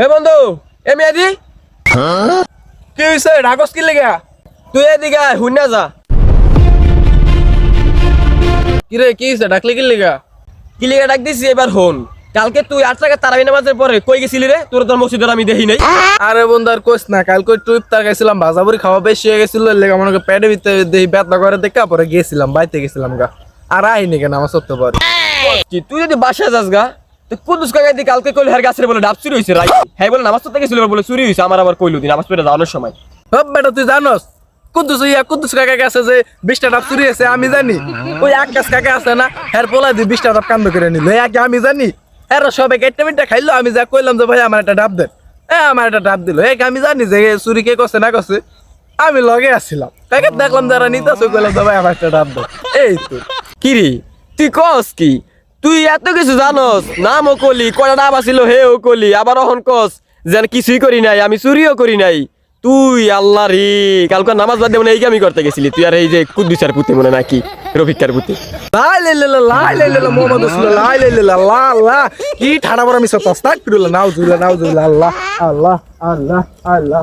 এ বন্ধু, এ মেয়াদি কি হইছে? ঢাকস কি লেগা? তুই এদিকে আয়, হুইনা যা। কিরে কি হইছে? ডাকলি কি লেগা? কি লেগা ডাক দিছি এবার হন। কালকে তুই 8 টাকা তারাবি নামাজের পরে কই গেছিলি রে? তোর তোর মসজিদের আমি দেখি নাই। আরে বন্ধু আর কইস না, কালকে একটু ইফতার খাইছিলাম, ভাজাপুরি খাওয়া বেশি হয়ে গেছিল, লেগা মনে পেটে ভিতরে দেই ব্যথা করে দেখা পরে গেছিলাম, বাইতে গেছিলাম গা। আর আইনি কেন আমার সত্য পরে। কি তুই যদি বাসায় যাস গা, তুই কুদুস কাকা দি কালকে কইল হার গাছের বলে ডাব চুরি হইছে রাই। হ্যাঁ বলে নামাজ পড়তে গেছিল বলে চুরি হইছে, আমার আবার কইলো দিন নামাজ পড়তে যাওয়ার সময়। হব বেটা তুই জানোস কুদ্দুস কাকা কাছে যে 20টা ডাব চুরি আছে আমি জানি। ওই আকাশ কাকা আছে না, হের পোলা দিয়ে 20টা ডাব কান্দ করে নিল, একে আমি জানি। এরা সবাই কেটে মিটটা খাইলো, আমি যা কইলাম যে ভাই আমার একটা ডাব দেন, আমার একটা ডাব দিল। এক আমি জানি যে চুরি কে করছে না করছে, আমি লগে আসছিলাম, কাকে দেখলাম যারা নিতেছে, কইলাম যে ভাই আমার একটা ডাব দেন। এই তো কি রে তুই কস কি? তুই এত কিছু জানস, নামও কলি, কয়টা নাম আছিল হেও কলি, আবার অহন কস যেন কিছুই করি নাই, আমি চুরিও করি নাই। তুই আল্লাহ রে, কালকে নামাজ বাদ দিয়ে মনে এই আমি করতে গেছিলি তুই, আর এই যে কুদ্দুসার পুতে মনে নাকি রফিকার পুতে। মোহাম্মদ রাসূলুল্লাহ আল্লাহ কি ঠাড়া বড় মিস আস্তাগফিরুল্লাহ নাউজুবিল্লাহ আল্লাহ আল্লাহ আল্লাহ আল্লাহ